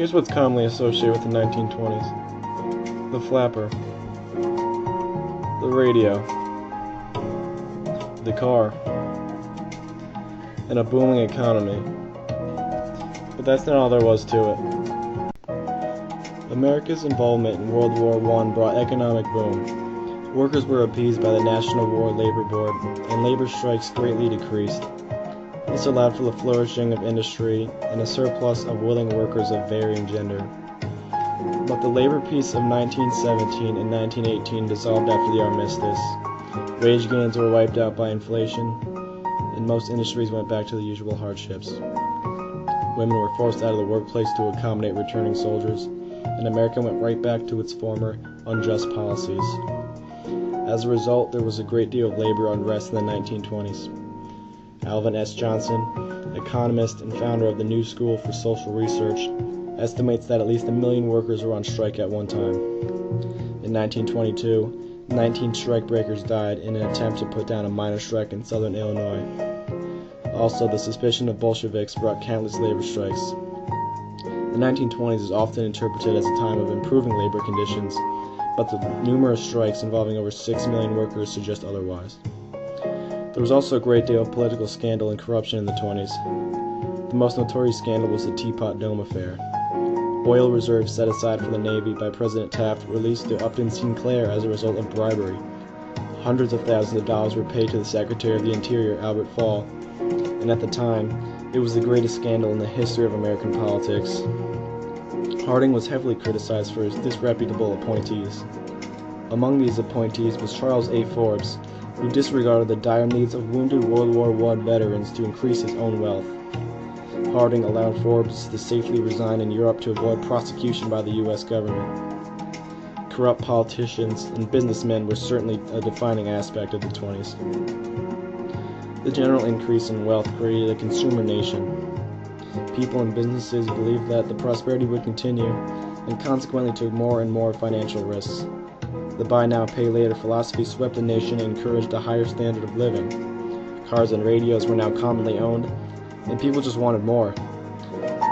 Here's what's commonly associated with the 1920s. The flapper, the radio, the car, and a booming economy. But that's not all there was to it. America's involvement in World War I brought economic boom. Workers were appeased by the National War Labor Board, and labor strikes greatly decreased. This allowed for the flourishing of industry and a surplus of willing workers of varying gender. But the labor peace of 1917 and 1918 dissolved after the armistice. Wage gains were wiped out by inflation, and most industries went back to the usual hardships. Women were forced out of the workplace to accommodate returning soldiers, and America went right back to its former unjust policies. As a result, there was a great deal of labor unrest in the 1920s. Alvin S. Johnson, economist and founder of the New School for Social Research, estimates that at least 1 million workers were on strike at one time. In 1922, 19 strikebreakers died in an attempt to put down a minor strike in southern Illinois. Also, the suspicion of Bolsheviks brought countless labor strikes. The 1920s is often interpreted as a time of improving labor conditions, but the numerous strikes involving over 6 million workers suggest otherwise. There was also a great deal of political scandal and corruption in the 20s. The most notorious scandal was the Teapot Dome affair. Oil reserves set aside for the Navy by President Taft released to Upton Sinclair as a result of bribery. Hundreds of thousands of dollars were paid to the Secretary of the Interior, Albert Fall, and at the time, it was the greatest scandal in the history of American politics. Harding was heavily criticized for his disreputable appointees. Among these appointees was Charles A. Forbes, who disregarded the dire needs of wounded World War I veterans to increase his own wealth. Harding allowed Forbes to safely resign in Europe to avoid prosecution by the U.S. government. Corrupt politicians and businessmen were certainly a defining aspect of the 20s. The general increase in wealth created a consumer nation. People and businesses believed that the prosperity would continue, and consequently took more and more financial risks. The buy now, pay later philosophy swept the nation and encouraged a higher standard of living. Cars and radios were now commonly owned, and people just wanted more.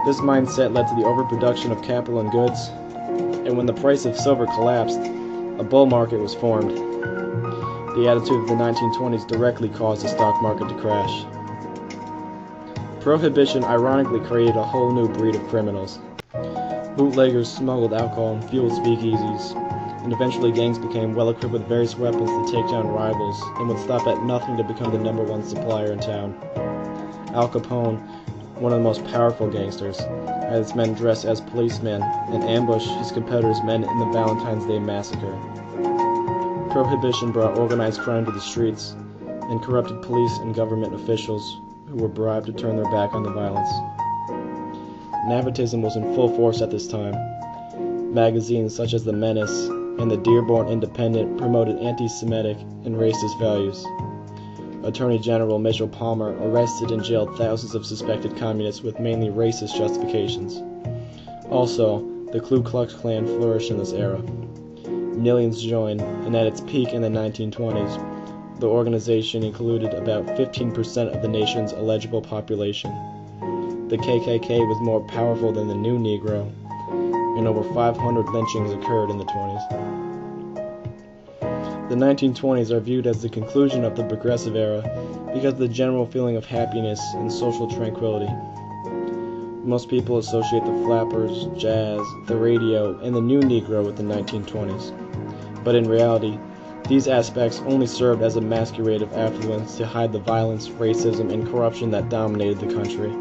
This mindset led to the overproduction of capital and goods, and when the price of silver collapsed, a bull market was formed. The attitude of the 1920s directly caused the stock market to crash. Prohibition ironically created a whole new breed of criminals. Bootleggers smuggled alcohol and fueled speakeasies, and eventually gangs became well equipped with various weapons to take down rivals and would stop at nothing to become the #1 supplier in town. Al Capone, one of the most powerful gangsters, had his men dress as policemen and ambush his competitors' men in the Valentine's Day Massacre. Prohibition brought organized crime to the streets and corrupted police and government officials who were bribed to turn their back on the violence. Nepotism was in full force at this time. Magazines such as The Menace and the Dearborn Independent promoted anti-Semitic and racist values. Attorney General Mitchell Palmer arrested and jailed thousands of suspected communists with mainly racist justifications. Also, the Ku Klux Klan flourished in this era. Millions joined, and at its peak in the 1920s, the organization included about 15% of the nation's eligible population. The KKK was more powerful than the New Negro, and over 500 lynchings occurred in the 20s. The 1920s are viewed as the conclusion of the Progressive Era because of the general feeling of happiness and social tranquility. Most people associate the flappers, jazz, the radio, and the New Negro with the 1920s. But in reality, these aspects only served as a masquerade of affluence to hide the violence, racism, and corruption that dominated the country.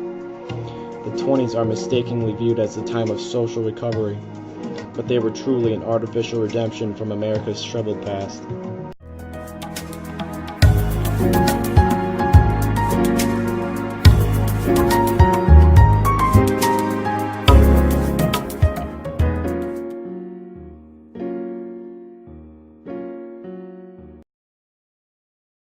The 20s are mistakenly viewed as a time of social recovery, but they were truly an artificial redemption from America's troubled past.